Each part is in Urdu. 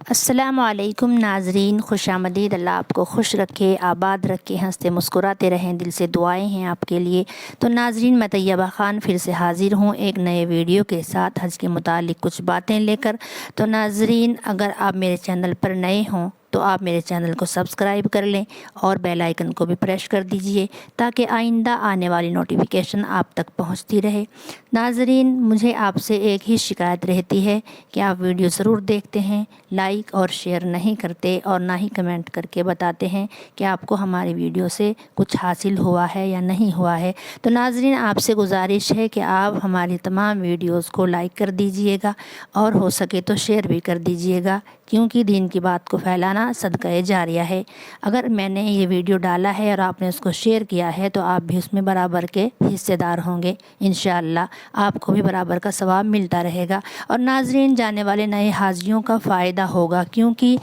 السلام علیکم ناظرین، خوش آمدید۔ اللہ آپ کو خوش رکھے، آباد رکھے، ہنستے مسکراتے رہیں، دل سے دعائیں ہیں آپ کے لیے۔ تو ناظرین، میں طیبہ خان پھر سے حاضر ہوں ایک نئے ویڈیو کے ساتھ، حج کے متعلق کچھ باتیں لے کر۔ تو ناظرین، اگر آپ میرے چینل پر نئے ہوں تو آپ میرے چینل کو سبسکرائب کر لیں اور بیل آئیکن کو بھی پریس کر دیجئے تاکہ آئندہ آنے والی نوٹیفیکیشن آپ تک پہنچتی رہے۔ ناظرین، مجھے آپ سے ایک ہی شکایت رہتی ہے کہ آپ ویڈیو ضرور دیکھتے ہیں، لائک اور شیئر نہیں کرتے اور نہ ہی کمنٹ کر کے بتاتے ہیں کہ آپ کو ہماری ویڈیو سے کچھ حاصل ہوا ہے یا نہیں ہوا ہے۔ تو ناظرین، آپ سے گزارش ہے کہ آپ ہماری تمام ویڈیوز کو لائک کر دیجئے گا اور ہو سکے تو شیئر بھی کر دیجئے گا، کیونکہ دین کی بات کو پھیلانا صدقہ جاریہ ہے۔ اگر میں نے یہ ویڈیو ڈالا ہے اور آپ نے اس کو شیئر کیا ہے تو آپ بھی اس میں برابر کے حصے دار ہوں گے، انشاءاللہ آپ کو بھی برابر کا ثواب ملتا رہے گا۔ اور ناظرین، جانے والے نئے حاجیوں کا فائدہ ہوگا، کیونکہ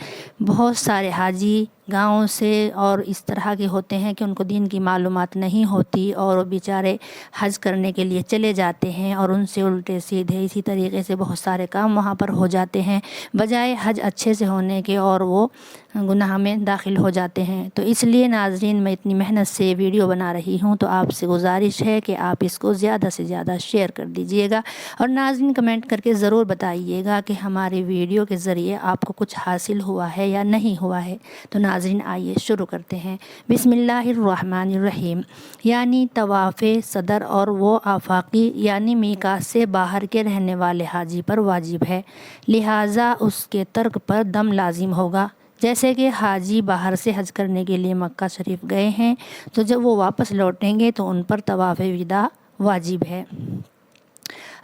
بہت سارے حاجی گاؤں سے اور اس طرح کے ہوتے ہیں کہ ان کو دین کی معلومات نہیں ہوتی اور وہ بیچارے حج کرنے کے لیے چلے جاتے ہیں اور ان سے الٹے سیدھے اسی طریقے سے بہت سارے کام وہاں پر ہو جاتے ہیں، بجائے حج اچھے سے ہونے کے اور وہ گناہ میں داخل ہو جاتے ہیں۔ تو اس لیے ناظرین، میں اتنی محنت سے ویڈیو بنا رہی ہوں تو آپ سے گزارش ہے کہ آپ اس کو زیادہ سے زیادہ شیئر کر دیجئے گا اور ناظرین کمنٹ کر کے ضرور بتائیے گا کہ ہماری ویڈیو کے ذریعے آپ کو کچھ حاصل ہوا ہے یا نہیں ہوا ہے۔ تو ناظرین، آئیے شروع کرتے ہیں۔ بسم اللہ الرحمن الرحیم۔ یعنی طواف صدر اور وہ آفاقی یعنی میقات سے باہر کے رہنے والے حاجی پر واجب ہے، لہٰذا اس کے ترک پر دم لازم ہوگا۔ جیسے کہ حاجی باہر سے حج کرنے کے لیے مکہ شریف گئے ہیں تو جب وہ واپس لوٹیں گے تو ان پر طواف وداع واجب ہے۔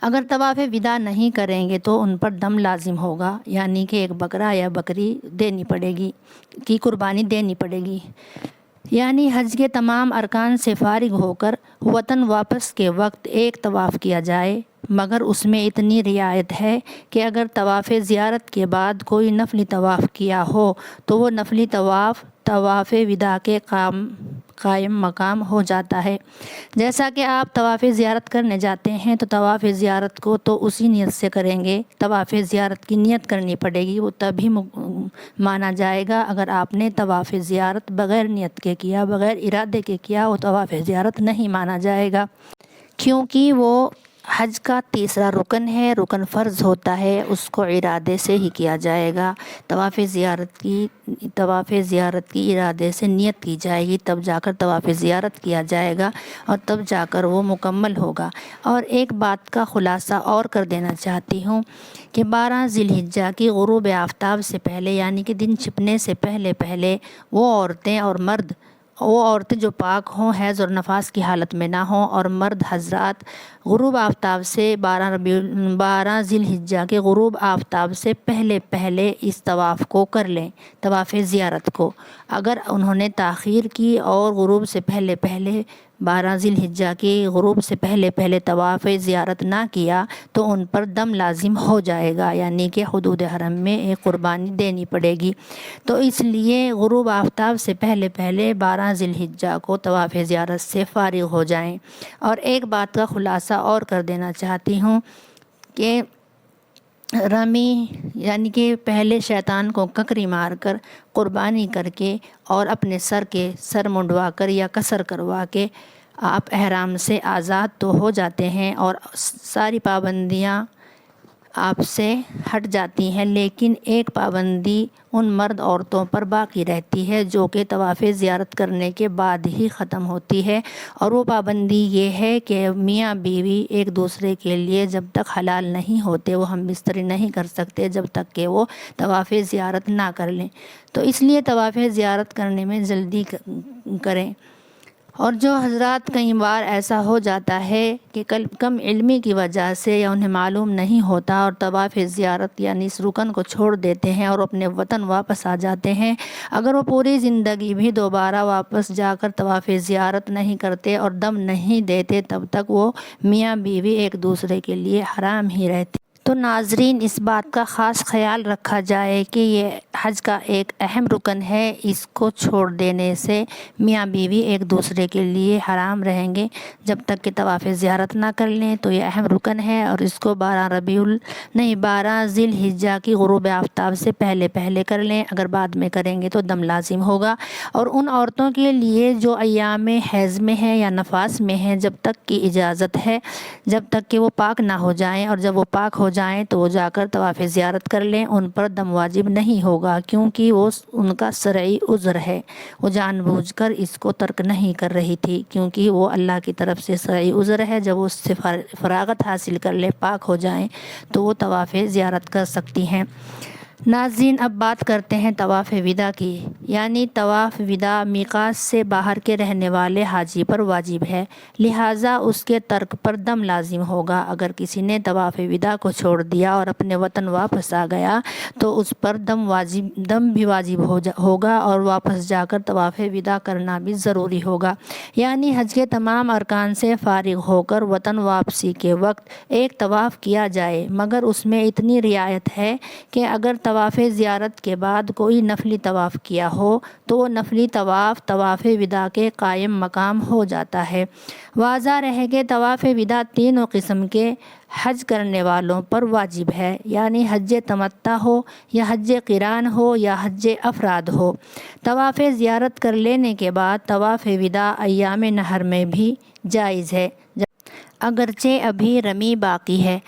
اگر طواف وداع نہیں کریں گے تو ان پر دم لازم ہوگا، یعنی کہ ایک بکرا یا بکری دینی پڑے گی، کی قربانی دینی پڑے گی۔ یعنی حج کے تمام ارکان سے فارغ ہو کر وطن واپس کے وقت ایک طواف کیا جائے، مگر اس میں اتنی رعایت ہے کہ اگر طواف زیارت کے بعد کوئی نفلی طواف کیا ہو تو وہ نفلی طواف طواف وداع کے قائم مقام ہو جاتا ہے۔ جیسا کہ آپ طواف زیارت کرنے جاتے ہیں تو طواف زیارت کو تو اسی نیت سے کریں گے، طواف زیارت کی نیت کرنی پڑے گی، وہ تبھی مانا جائے گا۔ اگر آپ نے طواف زیارت بغیر نیت کے کیا، بغیر ارادے کے کیا، وہ طواف زیارت نہیں مانا جائے گا، کیونکہ وہ حج کا تیسرا رکن ہے، رکن فرض ہوتا ہے، اس کو ارادے سے ہی کیا جائے گا۔ طواف زیارت کی ارادے سے نیت کی جائے گی، تب جا کر طواف زیارت کیا جائے گا اور تب جا کر وہ مکمل ہوگا۔ اور ایک بات کا خلاصہ اور کر دینا چاہتی ہوں کہ 12 ذی الحجہ کی غروب آفتاب سے پہلے، یعنی کہ دن چھپنے سے پہلے وہ عورتیں اور مرد، وہ عورتیں جو پاک ہوں، حیض اور نفاس کی حالت میں نہ ہوں، اور مرد حضرات غروب آفتاب سے 12 ذی الحجہ کے غروب آفتاب سے پہلے اس طواف کو کر لیں، طواف زیارت کو۔ اگر انہوں نے تاخیر کی اور غروب سے پہلے 12 ذی الحجہ کے غروب سے پہلے طواف زیارت نہ کیا تو ان پر دم لازم ہو جائے گا، یعنی کہ حدود حرم میں ایک قربانی دینی پڑے گی۔ تو اس لیے غروب آفتاب سے پہلے 12 ذی الحجہ کو طواف زیارت سے فارغ ہو جائیں۔ اور ایک بات کا خلاصہ اور کر دینا چاہتی ہوں کہ رمی، یعنی کہ پہلے شیطان کو ککری مار کر قربانی کر کے اور اپنے سر منڈوا کر یا قصر کروا کے آپ احرام سے آزاد تو ہو جاتے ہیں اور ساری پابندیاں آپ سے ہٹ جاتی ہیں، لیکن ایک پابندی ان مرد عورتوں پر باقی رہتی ہے جو کہ طواف زیارت کرنے کے بعد ہی ختم ہوتی ہے، اور وہ پابندی یہ ہے کہ میاں بیوی ایک دوسرے کے لیے جب تک حلال نہیں ہوتے وہ ہم بستری نہیں کر سکتے جب تک کہ وہ طواف زیارت نہ کر لیں۔ تو اس لیے طواف زیارت کرنے میں جلدی کریں۔ اور جو حضرات کئی بار ایسا ہو جاتا ہے کہ کم علمی کی وجہ سے یا انہیں معلوم نہیں ہوتا اور طواف زیارت یعنی اس رکن کو چھوڑ دیتے ہیں اور اپنے وطن واپس آ جاتے ہیں، اگر وہ پوری زندگی بھی دوبارہ واپس جا کر طواف زیارت نہیں کرتے اور دم نہیں دیتے تب تک وہ میاں بیوی ایک دوسرے کے لیے حرام ہی رہتے۔ تو تو ناظرین اس بات کا خاص خیال رکھا جائے کہ یہ حج کا ایک اہم رکن ہے، اس کو چھوڑ دینے سے میاں بیوی ایک دوسرے کے لیے حرام رہیں گے جب تک کہ طواف زیارت نہ کر لیں۔ تو یہ اہم رکن ہے اور اس کو 12 ذی الحجہ کی غروب آفتاب سے پہلے کر لیں، اگر بعد میں کریں گے تو دم لازم ہوگا۔ اور ان عورتوں کے لیے جو ایام حیض میں ہیں یا نفاس میں ہیں، جب تک کی اجازت ہے، جب تک کہ وہ پاک نہ ہو جائیں، اور جب وہ پاک ہو جائیں تو وہ جا کر طواف زیارت کر لیں، ان پر دم واجب نہیں ہوگا کیونکہ وہ ان کا شرعی عذر ہے، وہ جان بوجھ کر اس کو ترک نہیں کر رہی تھی کیونکہ وہ اللہ کی طرف سے شرعی عذر ہے۔ جب وہ اس سے فراغت حاصل کر لیں، پاک ہو جائیں تو وہ طواف زیارت کر سکتی ہیں۔ ناظرین اب بات کرتے ہیں طواف وداع کی، یعنی طواف وداع میقات سے باہر کے رہنے والے حاجی پر واجب ہے، لہٰذا اس کے ترک پر دم لازم ہوگا۔ اگر کسی نے طواف وداع کو چھوڑ دیا اور اپنے وطن واپس آ گیا تو اس پر دم بھی واجب ہوگا اور واپس جا کر طواف وداع کرنا بھی ضروری ہوگا، یعنی حج کے تمام ارکان سے فارغ ہو کر وطن واپسی کے وقت ایک طواف کیا جائے، مگر اس میں اتنی رعایت ہے کہ اگر طواف زیارت کے بعد کوئی نفلی طواف کیا ہو تو وہ نفلی طواف وداع کے قائم مقام ہو جاتا ہے۔ واضح رہے کہ طواف وداع تینوں قسم کے حج کرنے والوں پر واجب ہے، یعنی حج تمتع ہو یا حج قران ہو یا حج افراد ہو۔ طواف زیارت کر لینے کے بعد طواف وداع ایام نحر میں بھی جائز ہے، اگرچہ ابھی رمی باقی ہے۔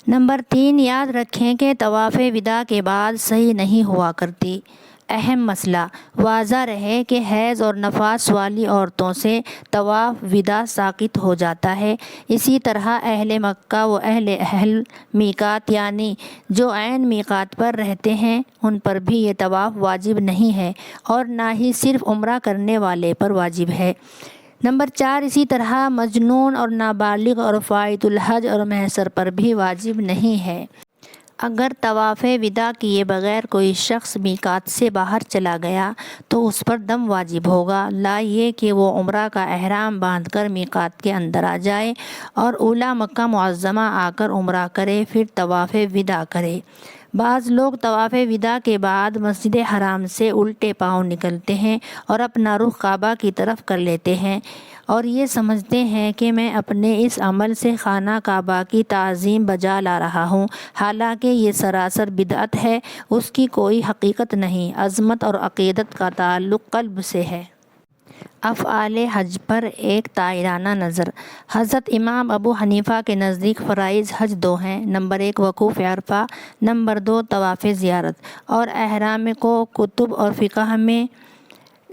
نمبر 3، یاد رکھیں کہ طواف وداع کے بعد صحیح نہیں ہوا کرتی۔ اہم مسئلہ، واضح رہے کہ حیض اور نفاس والی عورتوں سے طواف وداع ساقط ہو جاتا ہے، اسی طرح اہل مکہ و اہل میقات یعنی جو عین میقات پر رہتے ہیں ان پر بھی یہ طواف واجب نہیں ہے اور نہ ہی صرف عمرہ کرنے والے پر واجب ہے۔ نمبر 4، اسی طرح مجنون اور نابالغ اور فائت الحج اور محصر پر بھی واجب نہیں ہے۔ اگر طواف وداع کیے بغیر کوئی شخص میقات سے باہر چلا گیا تو اس پر دم واجب ہوگا، لا یہ کہ وہ عمرہ کا احرام باندھ کر میقات کے اندر آ جائے اور اولی مکہ معظمہ آ کر عمرہ کرے پھر طواف وداع کرے۔ بعض لوگ طواف وداع کے بعد مسجد حرام سے الٹے پاؤں نکلتے ہیں اور اپنا رخ کعبہ کی طرف کر لیتے ہیں اور یہ سمجھتے ہیں کہ میں اپنے اس عمل سے خانہ کعبہ کی تعظیم بجا لا رہا ہوں، حالانکہ یہ سراسر بدعت ہے، اس کی کوئی حقیقت نہیں۔ عظمت اور عقیدت کا تعلق قلب سے ہے۔ افعال حج پر ایک طائرانہ نظر۔ حضرت امام ابو حنیفہ کے نزدیک فرائض حج 2 ہیں۔ نمبر 1 وقوف عرفہ، نمبر 2 طواف زیارت، اور احرام کو کتب اور فقہ میں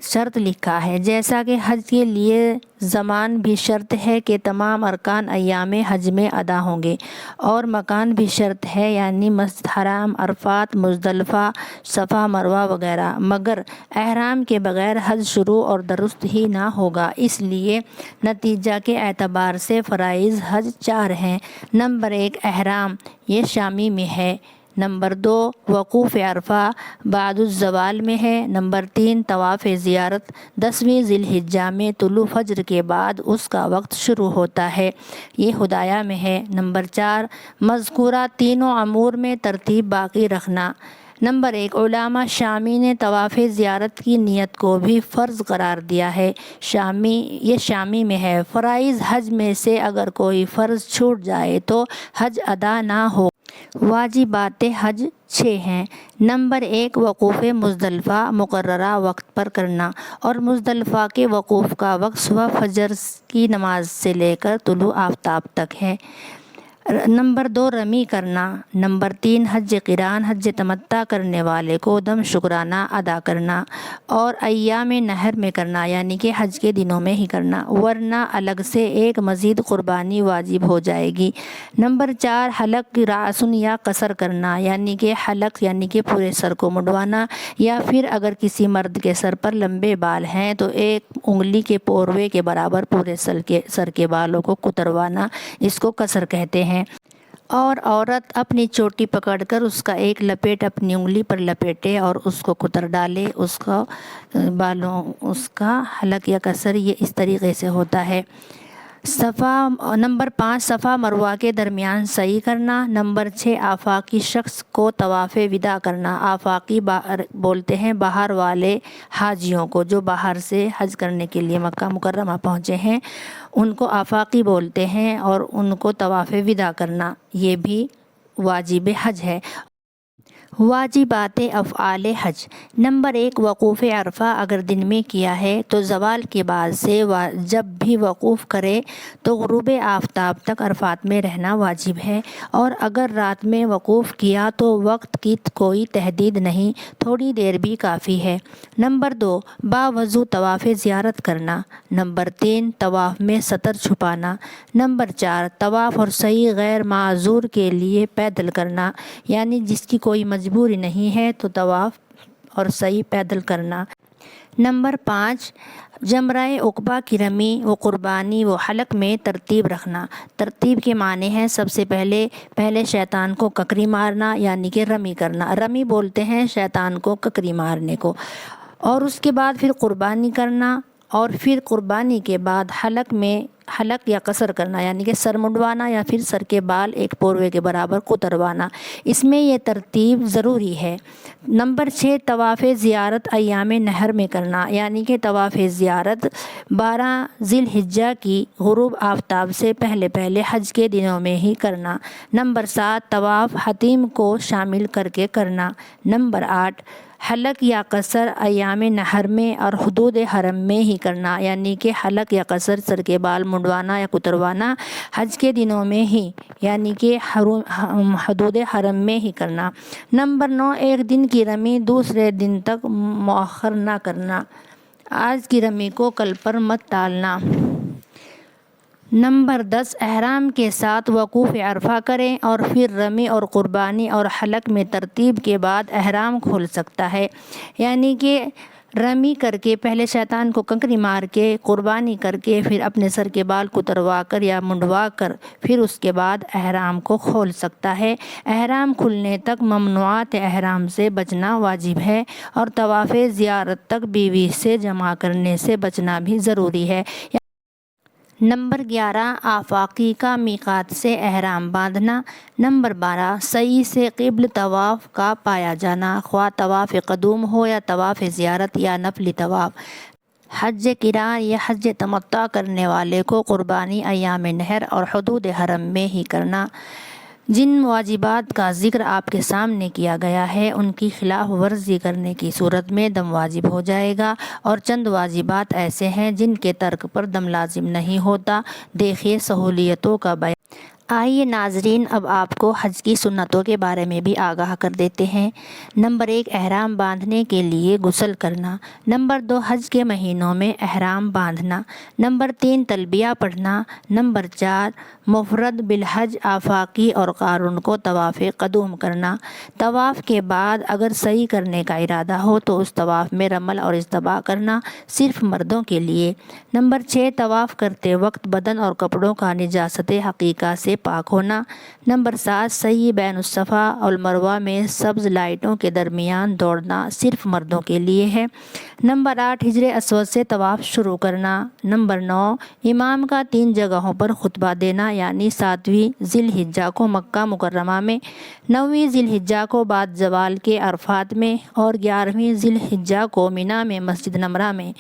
شرط لکھا ہے، جیسا کہ حج کے لیے زمان بھی شرط ہے کہ تمام ارکان ایام حج میں ادا ہوں گے، اور مکان بھی شرط ہے، یعنی مسجد حرام، عرفات، مزدلفہ، صفا مروہ وغیرہ، مگر احرام کے بغیر حج شروع اور درست ہی نہ ہوگا۔ اس لیے نتیجہ کے اعتبار سے فرائض حج 4 ہیں۔ نمبر 1 احرام، یہ شامی میں ہے۔ نمبر 2 وقوف عرفہ بعد الزوال میں ہے۔ نمبر 3 طواف زیارت 10ویں ذی الحجہ میں طلوع فجر کے بعد اس کا وقت شروع ہوتا ہے، یہ ہدایہ میں ہے۔ نمبر 4 مذکورہ تینوں امور میں ترتیب باقی رکھنا۔ نمبر 1 علامہ شامی نے طواف زیارت کی نیت کو بھی فرض قرار دیا ہے، یہ شامی میں ہے۔ فرائض حج میں سے اگر کوئی فرض چھوٹ جائے تو حج ادا نہ ہو۔ واجبات حج 6 ہیں۔ نمبر 1 وقوف مزدلفہ مقررہ وقت پر کرنا، اور مزدلفہ کے وقوف کا وقت صبح فجر کی نماز سے لے کر طلوع آفتاب تک ہے۔ نمبر 2 رمی کرنا۔ نمبر 3 حج قران، حج تمتع کرنے والے کو دم شکرانہ ادا کرنا اور ایام نحر میں کرنا، یعنی کہ حج کے دنوں میں ہی کرنا، ورنہ الگ سے ایک مزید قربانی واجب ہو جائے گی۔ نمبر 4 حلق رأسن یا قصر کرنا، یعنی کہ حلق یعنی کہ پورے سر کو منڈوانا، یا پھر اگر کسی مرد کے سر پر لمبے بال ہیں تو ایک انگلی کے پوروے کے برابر پورے سر کے بالوں کو کتروانا، اس کو قصر کہتے ہیں۔ اور عورت اپنی چوٹی پکڑ کر اس کا ایک لپیٹ اپنی انگلی پر لپیٹے اور اس کو کتر ڈالے، اس کا حلق یا قصر یہ اس طریقے سے ہوتا ہے۔ نمبر 5 صفا مروہ کے درمیان سعی کرنا۔ نمبر 6 آفاقی شخص کو طواف وداع کرنا۔ آفاقی بولتے ہیں باہر والے حاجیوں کو، جو باہر سے حج کرنے کے لیے مکہ مکرمہ پہنچے ہیں ان کو آفاقی بولتے ہیں، اور ان کو طواف وداع کرنا یہ بھی واجب حج ہے۔ واجبات افعال حج۔ نمبر 1 وقوف عرفہ اگر دن میں کیا ہے تو زوال کے بعد سے جب بھی وقوف کرے تو غروب آفتاب تک عرفات میں رہنا واجب ہے، اور اگر رات میں وقوف کیا تو وقت کی کوئی تحدید نہیں، تھوڑی دیر بھی کافی ہے۔ نمبر 2 باوضو طواف زیارت کرنا۔ نمبر 3 طواف میں سطر چھپانا۔ نمبر 4 طواف اور سعی غیر معذور کے لیے پیدل کرنا، یعنی جس کی کوئی مجبوری نہیں ہے تو طواف اور سعی پیدل کرنا۔ نمبر 5 جمرہ عقبہ کی رمی و قربانی و حلق میں ترتیب رکھنا۔ ترتیب کے معنی ہیں سب سے پہلے شیطان کو ککری مارنا، یعنی کہ رمی کرنا۔ رمی بولتے ہیں شیطان کو ککری مارنے کو، اور اس کے بعد پھر قربانی کرنا، اور پھر قربانی کے بعد حلق یا قصر کرنا، یعنی کہ سر منڈوانا یا پھر سر کے بال ایک پوروے کے برابر کتروانا۔ اس میں یہ ترتیب ضروری ہے۔ نمبر 6 طواف زیارت ایام نحر میں کرنا، یعنی کہ طواف زیارت 12 ذی الحجہ کی غروب آفتاب سے پہلے حج کے دنوں میں ہی کرنا۔ نمبر 7 طواف حتیم کو شامل کر کے کرنا۔ نمبر 8 حلق یا قصر ایام نحر میں اور حدود حرم میں ہی کرنا، یعنی کہ حلق یا قصر سر کے بال منڈوانا یا کتروانا حج کے دنوں میں ہی، یعنی کہ حدود حرم میں ہی کرنا۔ نمبر 9 ایک دن کی رمی دوسرے دن تک مؤخر نہ کرنا، آج کی رمی کو کل پر مت ٹالنا۔ نمبر 10 احرام کے ساتھ وقوف عرفہ کریں اور پھر رمی اور قربانی اور حلق میں ترتیب کے بعد احرام کھول سکتا ہے، یعنی کہ رمی کر کے پہلے شیطان کو کنکری مار کے، قربانی کر کے، پھر اپنے سر کے بال کتروا کر یا منڈوا کر پھر اس کے بعد احرام کو کھول سکتا ہے۔ احرام کھلنے تک ممنوعات احرام سے بچنا واجب ہے، اور طواف زیارت تک بیوی سے جمع کرنے سے بچنا بھی ضروری ہے۔ نمبر 11 آفاقی کا میقات سے احرام باندھنا۔ نمبر 12 سعی سے قبل طواف کا پایا جانا، خواہ طواف قدوم ہو یا طواف زیارت یا نفلی طواف۔ حج قران یا حج تمتع کرنے والے کو قربانی ایام نحر اور حدود حرم میں ہی کرنا۔ جن واجبات کا ذکر آپ کے سامنے کیا گیا ہے ان کی خلاف ورزی کرنے کی صورت میں دم واجب ہو جائے گا، اور چند واجبات ایسے ہیں جن کے ترک پر دم لازم نہیں ہوتا۔ دیکھیے سہولیتوں کا بیان۔ آئیے ناظرین اب آپ کو حج کی سنتوں کے بارے میں بھی آگاہ کر دیتے ہیں۔ نمبر 1 احرام باندھنے کے لیے غسل کرنا۔ نمبر 2 حج کے مہینوں میں احرام باندھنا۔ نمبر 3 تلبیہ پڑھنا۔ نمبر 4 مفرد بالحج آفاقی اور قارن کو طواف قدوم کرنا۔ طواف کے بعد اگر سعی کرنے کا ارادہ ہو تو اس طواف میں رمل اور اصطباء کرنا، صرف مردوں کے لیے۔ نمبر 6 طواف کرتے وقت بدن اور کپڑوں کا نجاست حقیقہ سے پاک ہونا۔ نمبر 7 سعی بین الصفا اور مروہ میں سبز لائٹوں کے درمیان دوڑنا صرف مردوں کے لیے ہے۔ نمبر 8 حجر اسود سے طواف شروع کرنا۔ نمبر 9 امام کا 3 جگہوں پر خطبہ دینا، یعنی 7ویں ذی الحجہ کو مکہ مکرمہ میں، 9ویں ذی الحجہ کو بعد زوال کے عرفات میں، اور 11ویں ذی الحجہ کو منی میں مسجد نمرہ میں۔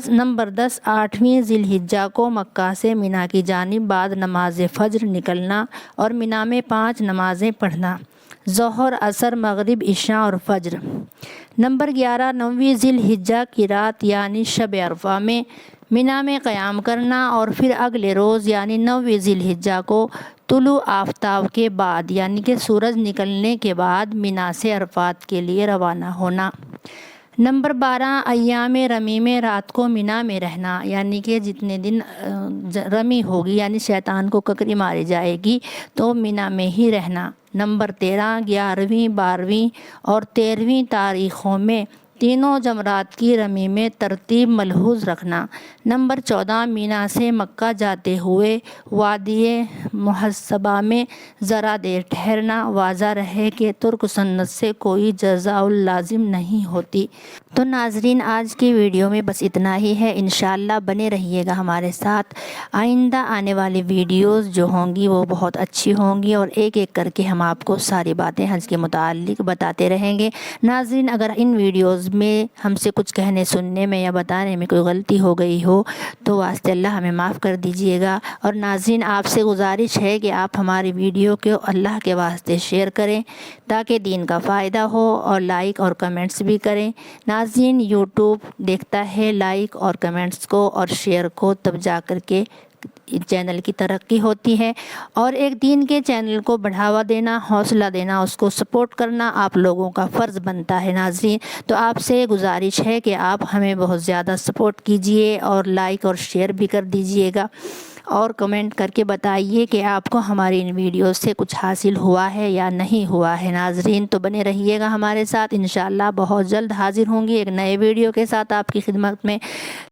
نمبر 10 8ویں ذی الحجہ کو مکہ سے منی کی جانب بعد نماز فجر نکلنا اور منی میں 5 نمازیں پڑھنا، ظہر، عصر، مغرب، عشاء اور فجر۔ نمبر 11 9ویں ذی الحجہ کی رات یعنی شب عرفہ میں منی میں قیام کرنا، اور پھر اگلے روز یعنی 9ویں ذی الحجہ کو طلوع آفتاب کے بعد یعنی کہ سورج نکلنے کے بعد منی سے عرفات کے لیے روانہ ہونا۔ نمبر 12 ایام رمی میں رات کو منی میں رہنا، یعنی کہ جتنے دن رمی ہوگی یعنی شیطان کو ککری ماری جائے گی تو منی میں ہی رہنا۔ نمبر 13 11ویں 12ویں اور 13ویں تاریخوں میں تینوں جمرات کی رمی میں ترتیب ملحوظ رکھنا۔ نمبر 14 مینا سے مکہ جاتے ہوئے وادی محصبہ میں ذرا دیر ٹھہرنا۔ واضح رہے کہ ترک سنت سے کوئی جزا لازم نہیں ہوتی۔ تو ناظرین آج کی ویڈیو میں بس اتنا ہی ہے۔ انشاءاللہ بنے رہیے گا ہمارے ساتھ، آئندہ آنے والی ویڈیوز جو ہوں گی وہ بہت اچھی ہوں گی اور ایک ایک کر کے ہم آپ کو ساری باتیں حج کے متعلق بتاتے رہیں گے۔ ناظرین اگر ان ویڈیوز میں ہم سے کچھ کہنے سننے میں یا بتانے میں کوئی غلطی ہو گئی ہو تو واسطے اللہ ہمیں معاف کر دیجیے گا۔ اور ناظرین آپ سے گزارش ہے کہ آپ ہماری ویڈیو کو اللہ کے واسطے شیئر کریں تاکہ دین کا فائدہ ہو، اور لائک اور کمنٹس بھی کریں۔ ناظرین یوٹیوب دیکھتا ہے لائک اور کمنٹس کو اور شیئر کو، تب جا کر کے چینل کی ترقی ہوتی ہے، اور ایک دین کے چینل کو بڑھاوا دینا، حوصلہ دینا، اس کو سپورٹ کرنا آپ لوگوں کا فرض بنتا ہے۔ ناظرین تو آپ سے گزارش ہے کہ آپ ہمیں بہت زیادہ سپورٹ کیجئے اور لائک اور شیئر بھی کر دیجئے گا، اور کمنٹ کر کے بتائیے کہ آپ کو ہماری ان ویڈیوز سے کچھ حاصل ہوا ہے یا نہیں ہوا ہے۔ ناظرین تو بنے رہیے گا ہمارے ساتھ، انشاءاللہ بہت جلد حاضر ہوں گی ایک نئے ویڈیو کے ساتھ آپ کی خدمت میں۔